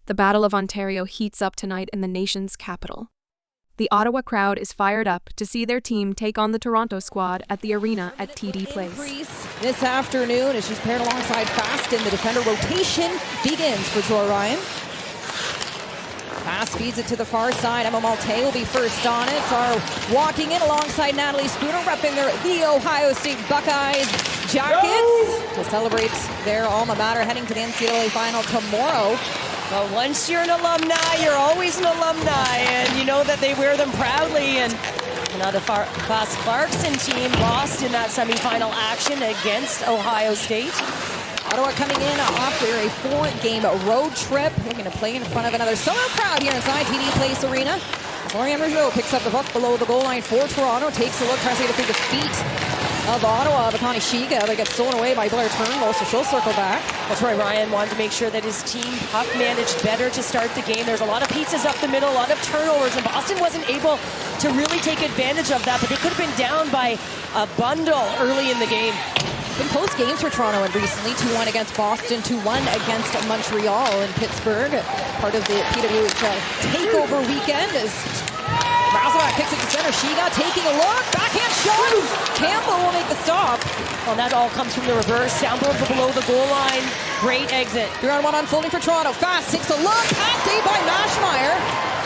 The Battle of Ontario heats up tonight in the nation's capital. The Ottawa crowd is fired up to see their team take on the Toronto squad at the arena at TD Place. This afternoon as she's paired alongside Fast in the defender rotation begins for Joy Ryan. Fast feeds it to the far side. Emma Malte will be first on it. Are walking in alongside Natalie Spooner, repping the Ohio State Buckeyes jackets to celebrate their alma mater heading to the NCAA final tomorrow. Well, once you're an alumni, you're always an alumni, and you know that they wear them proudly. And the Fast Clarkson team lost in that semifinal action against Ohio State. Ottawa coming in after a 4-game road trip. They're going to play in front of another summer crowd here inside TD Place Arena. Florian Rougeau picks up the puck below the goal line for Toronto. Takes a look, tries to get it through the feet of Ottawa. Bakani Shiga, they get stolen away by Blair Turnbull, so she'll circle back. Well, Troy Ryan wanted to make sure that his team puck managed better to start the game. There's a lot of pizzas up the middle, a lot of turnovers, and Boston wasn't able to really take advantage of that, but they could have been down by a bundle early in the game. Been close games for Toronto and recently. 2-1 against Boston, 2-1 against Montreal in Pittsburgh. Part of the PWHL takeover weekend as Brazovac kicks it to center. Shiga taking a look. Backhand shot. Campbell will make the stop. Well, that all comes from the reverse. Downboard below the goal line. Great exit. 3-on-1 unfolding for Toronto. Fast takes a look. Pass saved by Mashmeyer.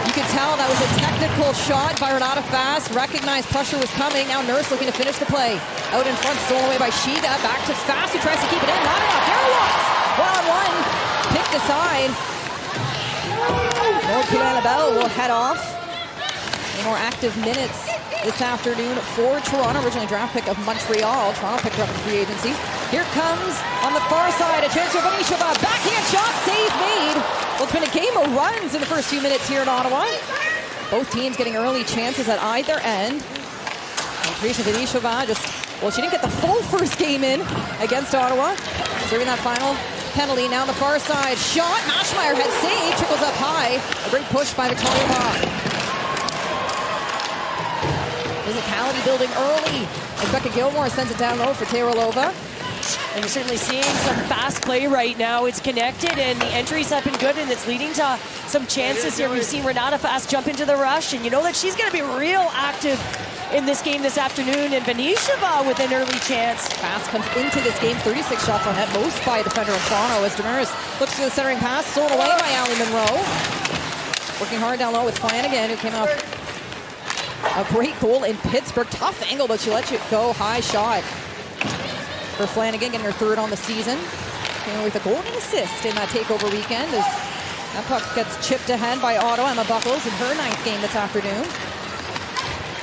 You could tell that was a technical shot by Renata Fast. Recognized pressure was coming. Now Nurse looking to finish the play. Out in front, stolen away by Shiga. Back to Fast, who tries to keep it in. Not enough. Darryl Watts. 1-on-1. Picked aside. Noel Bell will head off. More active minutes this afternoon for Toronto. Originally draft pick of Montreal. Toronto picked her up in free agency. Here comes on the far side a chance for Vanishova. Backhand shot, save made. Well, it's been a game of runs in the first few minutes here in Ottawa. Both teams getting early chances at either end. And Teresa Vanishova she didn't get the full first game in against Ottawa. Serving that final penalty. Now on the far side. Shot. Mashmeyer had saved. Trickles up high. A great push by Victoria Bach. Physicality building early. And Becca Gilmore sends it down low for Teralova. And you're certainly seeing some fast play right now. It's connected, and the entries have been good, and it's leading to some chances here. We've seen Renata Fast jump into the rush, and you know that she's going to be real active in this game this afternoon. And Vanishova with an early chance. Fast comes into this game, 36 shots on net, most by a defender of Toronto, as Demers looks for the centering pass, stolen away by Allie Monroe. Working hard down low with Flanagan, who came off a great goal in Pittsburgh. Tough angle, but she lets it go. High shot for Flanagan, getting her third on the season. Came away with a goal and an assist in that takeover weekend as that puck gets chipped ahead by Ottawa. Emma Buckles in her 9th game this afternoon.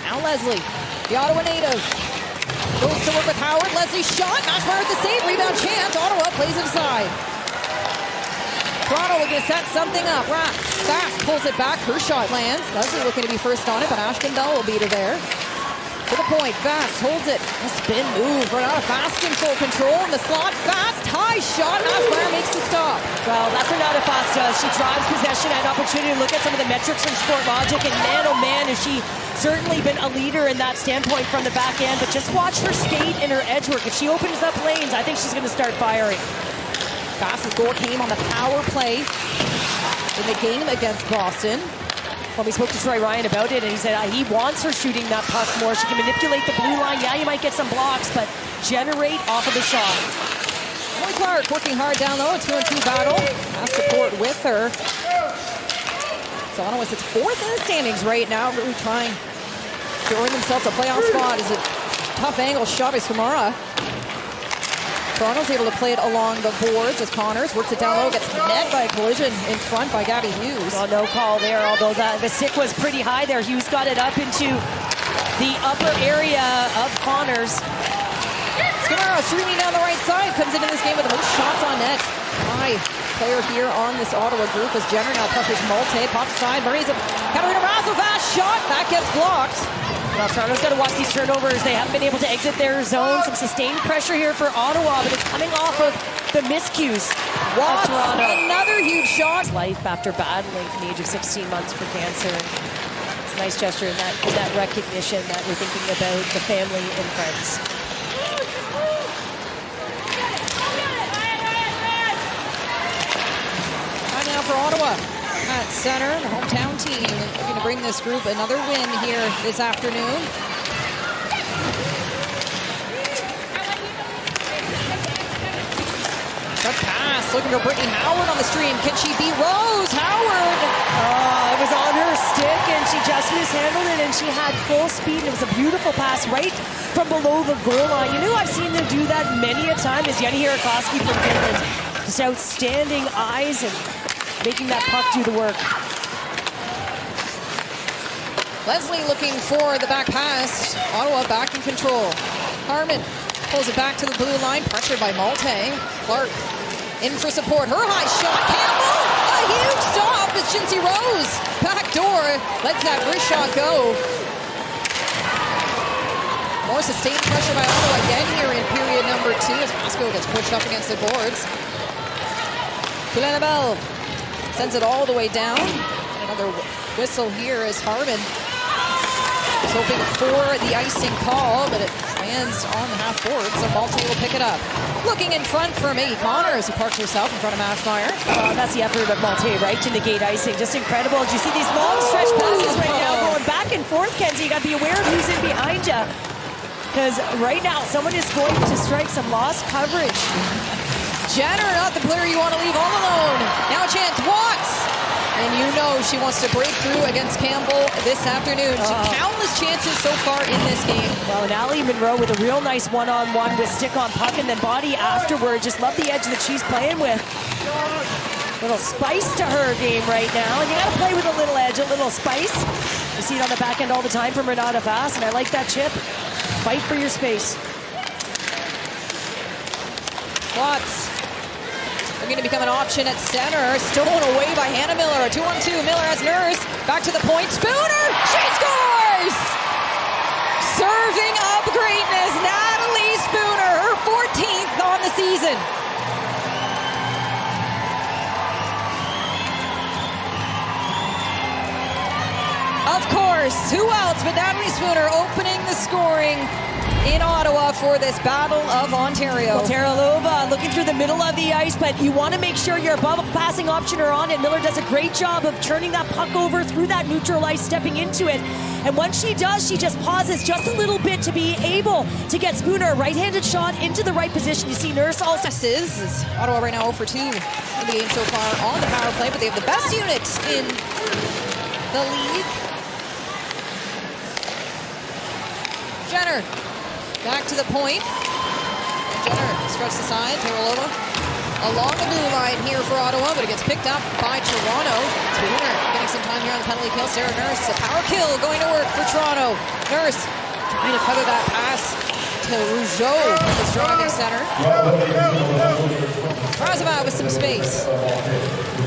Now Leslie, the Ottawa native, goes to work with Howard. Leslie shot, Mashmeyer with the save, rebound chance. Ottawa plays it aside. Toronto looking to set something up. Fast pulls it back. Her shot lands. Leslie looking to be first on it, but Ashton Bell will beat her there. To the point. Fast holds it. A spin move. Renata Fast in full control in the slot. Fast high shot. Mashmeyer makes the stop. Well, that's what Renata Fast does. She drives possession and opportunity to look at some of the metrics from Sport Logic, and man, oh man, has she certainly been a leader in that standpoint from the back end. But just watch her skate and her edge work. If she opens up lanes, I think she's going to start firing. Fast's goal came on the power play in the game against Boston. Well, we spoke to Troy Ryan about it, and he said he wants her shooting that puck more. She can manipulate the blue line. Yeah, you might get some blocks, but generate off of the shot. Molly Clark working hard down low. A 2-on-2 battle. Has support with her. So Ottawa sits 4th in the standings right now, really trying to earn themselves a playoff spot. Is a tough angle shot by Samara. Toronto's able to play it along the boards as Connors works it down low, gets met by a collision in front by Gabby Hughes. Well, no call there, although the stick was pretty high there. Hughes got it up into the upper area of Connors. Skinner streaming down the right side, comes into this game with the most shots on net. High player here on this Ottawa group as Jenner now pressures Malte, pop side, Marisa Katarina Razovac shot, that gets blocked. Well, Toronto's got to watch these turnovers. They haven't been able to exit their zone. Some sustained pressure here for Ottawa, but it's coming off of the miscues of Toronto. Another huge shot. Life after battling from the age of 16 months for cancer. It's a nice gesture in that recognition that we're thinking about the family and friends. for Ottawa at center. The hometown team looking to bring this group another win here this afternoon. Good pass, looking for Brittany Howard on the stream. Can she beat Rose? Howard! It was on her stick, and she just mishandled it, and she had full speed, and it was a beautiful pass right from below the goal line. You know, I've seen them do that many a time, is Jenny Hirakoski from Finland. Just outstanding eyes and making that puck do the work. Leslie looking for the back pass. Ottawa back in control. Harmon pulls it back to the blue line, pressured by Malte. Clark in for support. Her high shot. Campbell! A huge stop as Jinsey Rose. Back door. Lets that wrist shot go. More sustained pressure by Ottawa again here in period number 2 as Moscow gets pushed up against the boards. Bell sends it all the way down. And another whistle here as Harmon is hoping for the icing call, but it lands on the half board, so Malte will pick it up. Looking in front for Maggie Connors, who parks herself in front of Mashmeyer. That's the effort of Malte, right, to negate icing. Just incredible. Do you see these long stretch passes right now going back and forth, Kenzie? You got to be aware of who's in behind you. Because right now, someone is going to strike some lost coverage. Jenner, not the player you want to leave all alone. Now a chance, Watts! And you know she wants to break through against Campbell this afternoon. Countless chances so far in this game. Well, and Allie Monroe with a real nice one-on-one with stick on puck and then body afterward. Just love the edge that she's playing with. Little spice to her game right now. And you got to play with a little edge, a little spice. You see it on the back end all the time from Renata Vaz, and I like that chip. Fight for your space. Watts going to become an option at center. Stolen away by Hannah Miller. A 2-on-2. Miller has Nurse. Back to the point. Spooner! She scores! Serving up greatness. Natalie Spooner. Her 14th on the season. Of course, who else but Natalie Spooner opening the scoring in Ottawa for this Battle of Ontario. Well, Teralova looking through the middle of the ice, but you want to make sure your above passing option are on, and Miller does a great job of turning that puck over through that neutral ice, stepping into it. And once she does, she just pauses just a little bit to be able to get Spooner a right-handed shot into the right position. You see Nurse also. Is Ottawa right now 0 for 2 in the game so far on the power play, but they have the best unit in the league. Jenner. Back to the point. Jenner struts the side. Teralova along the blue line here for Ottawa, but it gets picked up by Toronto. Spooner getting some time here on the penalty kill. Sarah Nurse, a power kill going to work for Toronto. Nurse trying to cover that pass to Rougeau, who's driving center. Razava with some space.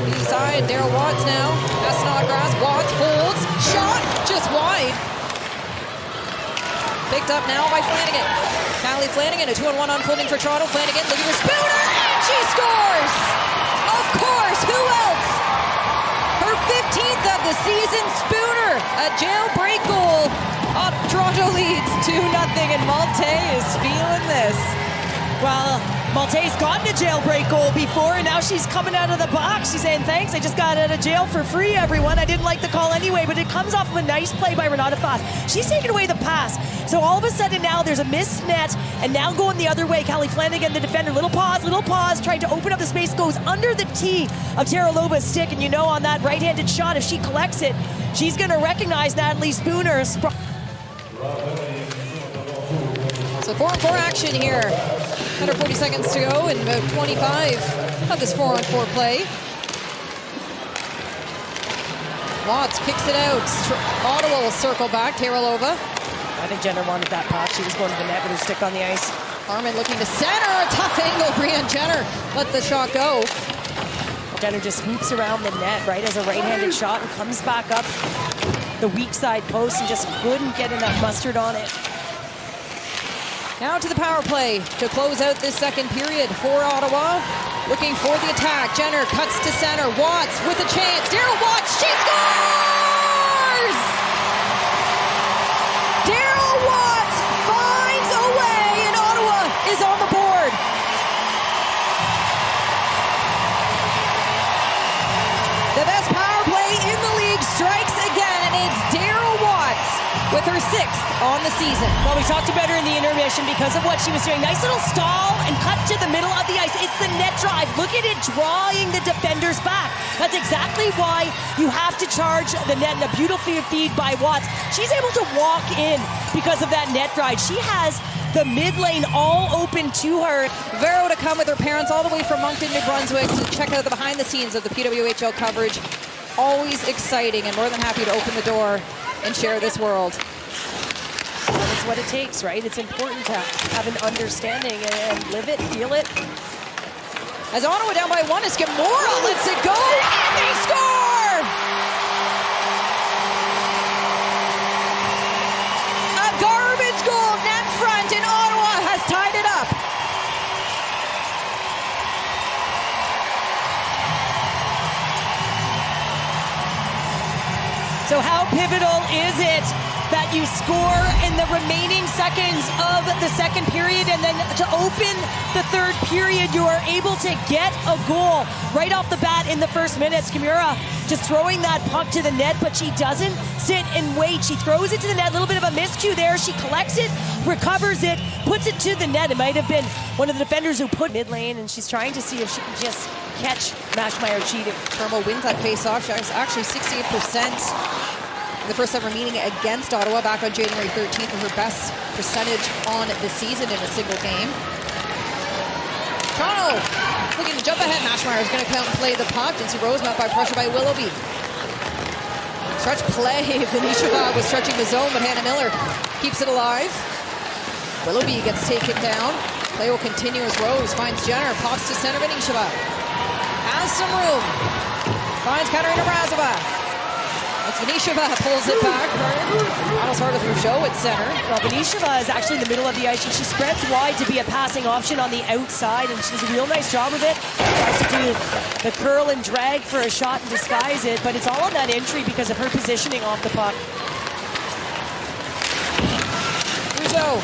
East side, Daryl Watts now. That's Snodgrass. Watts holds. Shot just wide. Picked up now by Flanagan. Kylie Flanagan, a 2-on-1 unfolding for Toronto. Flanagan looking for Spooner, and she scores! Of course, who else? Her 15th of the season, Spooner, a jailbreak goal. Toronto leads 2-0, and Malte is feeling this. Well, Malte's gotten a jailbreak goal before, and now she's coming out of the box. She's saying, thanks, I just got out of jail for free, everyone. I didn't like the call anyway, but it comes off of a nice play by Renata Vaz. She's taking away the pass. So all of a sudden now there's a missed net, and now going the other way, Callie Flanagan, the defender, little pause, trying to open up the space, goes under the tee of Teralova's stick, and you know on that right-handed shot, if she collects it, she's going to recognize Natalie Spooner. So 4-on-4 action here. 140 seconds to go and about 25 of this 4-on-4 play. Watts kicks it out. Ottawa will circle back. Teralova. I think Jenner wanted that puck. She was going to the net with her stick on the ice. Harmon looking to center. A tough angle. Brianne Jenner let the shot go. Jenner just swoops around the net, right, as a right-handed shot and comes back up the weak side post and just couldn't get enough mustard on it. Now to the power play to close out this second period for Ottawa. Looking for the attack. Jenner cuts to center. Watts with a chance. Daryl Watts, she scores! Daryl Watts finds a way, and Ottawa is on the board. with her 6th on the season. Well, we talked about her in the intermission because of what she was doing. Nice little stall and cut to the middle of the ice. It's the net drive. Look at it drawing the defenders back. That's exactly why you have to charge the net, and a beautiful feed by Watts. She's able to walk in because of that net drive. She has the mid lane all open to her. Vero to come with her parents all the way from Moncton, New Brunswick to check out the behind the scenes of the PWHL coverage. Always exciting and more than happy to open the door and share this world. That's what it takes, right? It's important to have an understanding and live it, feel it. As Ottawa down by 1, Escamora lets it go, and they score! A garbage goal, net front, and Ottawa has tied it up. So how pivotal is it that you score in the remaining seconds of the second period, and then to open the third period, you are able to get a goal right off the bat in the first minute. Skimura just throwing that puck to the net, but she doesn't sit and wait. She throws it to the net, a little bit of a miscue there. She collects it, recovers it, puts it to the net. It might have been one of the defenders who put mid lane, and she's trying to see if she can just catch Mashmeyer cheating. Turmo wins that face-off. She has actually 68%. The first ever meeting against Ottawa back on January 13th, for her best percentage on the season in a single game. Toronto looking to jump ahead. Mashmeyer is going to come and play the puck. Lindsay Rose met by pressure by Willoughby. Stretch play. Venisheva was stretching the zone, but Hannah Miller keeps it alive. Willoughby gets taken down. Play will continue as Rose finds Jenner. Pops to center. Venisheva has some room. Finds Katarina Razova. Venisheva pulls it back. Battles hard with Rougeau at center. Well, Venisheva is actually in the middle of the ice, and she spreads wide to be a passing option on the outside, and she does a real nice job of it. Tries to do the curl and drag for a shot and disguise it, but it's all on that entry because of her positioning off the puck. Rougeau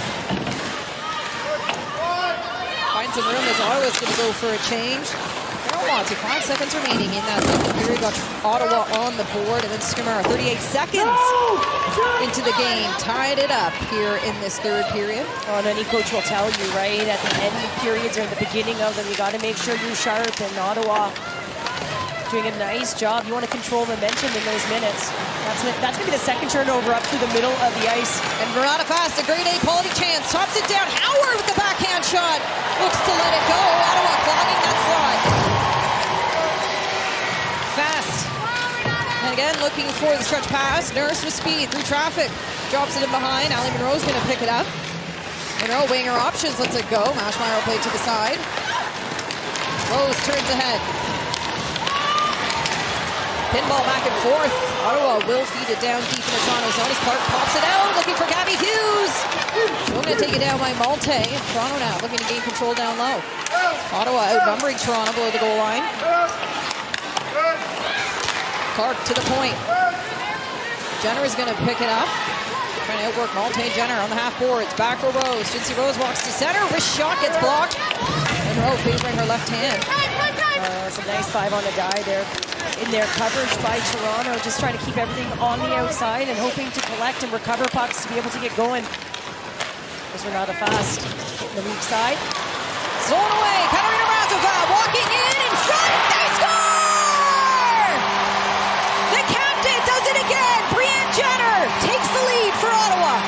finds some room as Ottawa's going to go for a change. 5 seconds remaining in that second period. Got Ottawa on the board, and then Skimmer 38 seconds into the game tied it up here in this third period. Well, and any coach will tell you, right, at the end of periods or in the beginning of them, you got to make sure you're sharp, and Ottawa doing a nice job. You want to control momentum in those minutes. That's going to be the second turnover up through the middle of the ice. And Verona Fast, a grade A quality chance, tops it down. Howard with the backhand shot, looks to let it go. Ottawa clogging that slot. Fast. And again, looking for the stretch pass. Nurse with speed through traffic. Drops it in behind. Allie Monroe's going to pick it up. Monroe weighing her options, lets it go. Mashmeyer will play to the side. Rose turns ahead. Pinball back and forth. Ottawa will feed it down deep in the Toronto zone as Clark pops it out, looking for Gabby Hughes. We're going to take it down by Malte. Toronto now looking to gain control down low. Ottawa outnumbering Toronto below the goal line. Clark to the point. Jenner is going to pick it up. Trying to outwork Malte. Jenner on the half boards. Back for Rose. Jincy Rose walks to center. Wrist shot gets blocked. Monroe favoring her left hand. It's a nice 5 on the die there. In their coverage by Toronto, just trying to keep everything on the outside and hoping to collect and recover pucks to be able to get going. Because we're not a fast. The weak side. Zone away. Katarina Razova walking in front. They score! The captain does it again. Brianne Jenner takes the lead for Ottawa.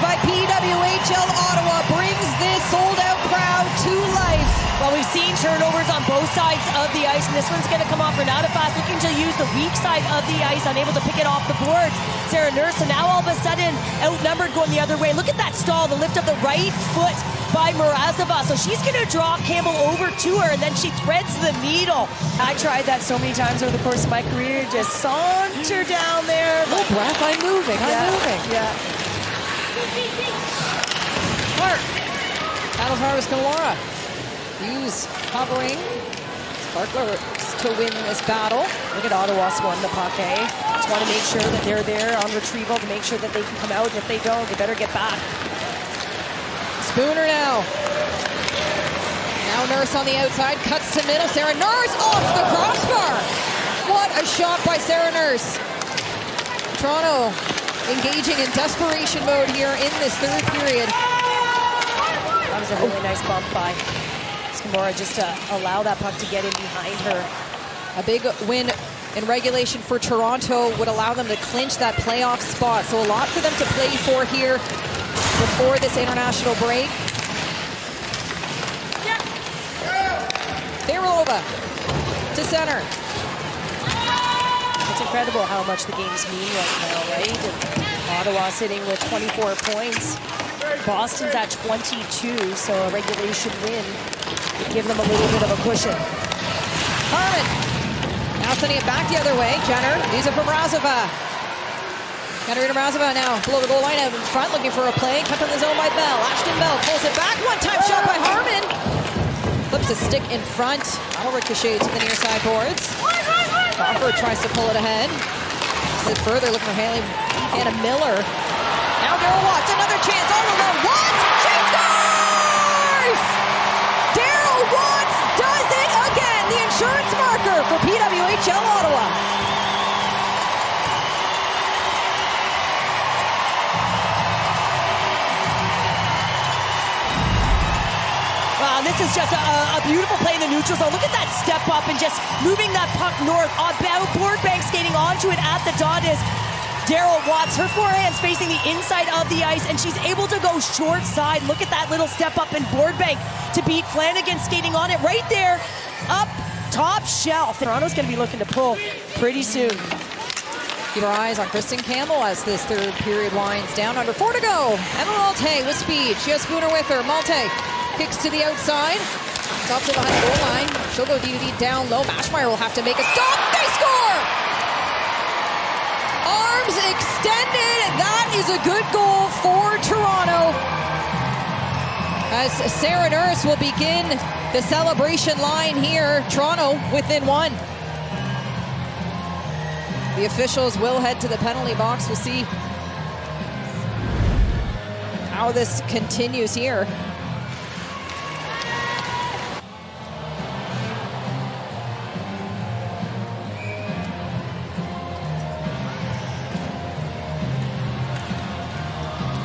By PWHL Ottawa brings this sold-out crowd to life. Well, we've seen turnovers on both sides of the ice, and this one's going to come off Renata Fast, looking to use the weak side of the ice, unable to pick it off the boards. Sarah Nurse, and now all of a sudden outnumbered going the other way. Look at that stall, the lift of the right foot by Mrazova. So she's going to draw Campbell over to her, and then she threads the needle. I tried that so many times over the course of my career, just saunter down there. No breath, I'm moving. Yeah. Clark. Battles hard with Kalora. Hughes hovering. Clark looks to win this battle. Look at Ottawa swan the puck, eh? Just want to make sure that they're there on retrieval to make sure that they can come out. And if they don't, they better get back. Spooner now. Now Nurse on the outside, cuts to middle. Sarah Nurse off the crossbar. What a shot by Sarah Nurse. Toronto engaging in desperation mode here in this third period. That was a really nice bump by Skimora just to allow that puck to get in behind her. A big win in regulation for Toronto would allow them to clinch that playoff spot. So a lot for them to play for here before this international break. Barilova to center. It's incredible how much the games mean right now, right? And Ottawa sitting with 24 points. Boston's at 22, so a regulation win would give them a little bit of a cushion. Harmon now sending it back the other way. Jenner leaves it from Razova. Katarina Razova now below the goal line out in front, looking for a play. Kept in the zone by Bell. Ashton Bell pulls it back. One-time shot by Harmon. Flips a stick in front. That'll ricochet to the near side boards. Crawford tries to pull it ahead. Sit further, looking for Haley and a Miller. Now Daryl Watts, another chance. All alone. Watts, she scores! Daryl Watts does it again. The insurance marker for PWHL Ottawa. Wow, this is just a beautiful play in the neutral zone. Look at that step up and just moving that puck north. Boardbank skating onto it at the dot is Daryl Watts. Her forehand's facing the inside of the ice, and she's able to go short side. Look at that little step up in Boardbank to beat Flanagan skating on it right there. Up top shelf. Toronto's going to be looking to pull pretty soon. Keep our eyes on Kristen Campbell as this third period winds down. Under 4 to go. Emma Malte with speed. She has Spooner with her. Malte kicks to the outside. Stops it behind the goal line. She'll go D2D down low. Mashmeyer will have to make a stop. They score! Arms extended. That is a good goal for Toronto. As Sarah Nurse will begin the celebration line here. Toronto within one. The officials will head to the penalty box. We'll see how this continues here.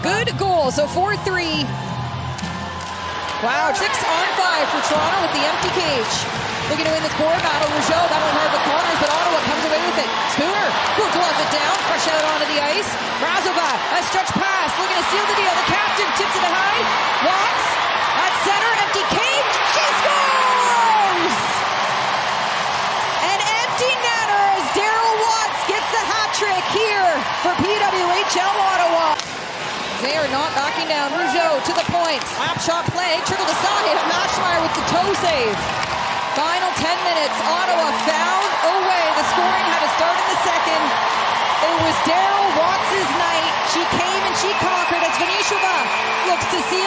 Good goal, so 4-3. Wow, 6 on 5 for Toronto with the empty cage. Looking to win this board battle. Rougeau, that one hard with corners, but Ottawa comes away with it. Spooner will glove it down, fresh out onto the ice. Razova, a stretch pass, looking to seal the deal. The captain tips it high. Watts at center, empty cage. She scores! An empty netter as Daryl Watts gets the hat trick here for PWHL Ottawa. They are not backing down. Rougeau to the point. Slap shot play. Trickle to side. Mashmeyer with the toe save. Final 10 minutes. Ottawa found a way. The scoring had to start in the second. It was Daryl Watts' night. She came and she conquered as Venishova looks to seal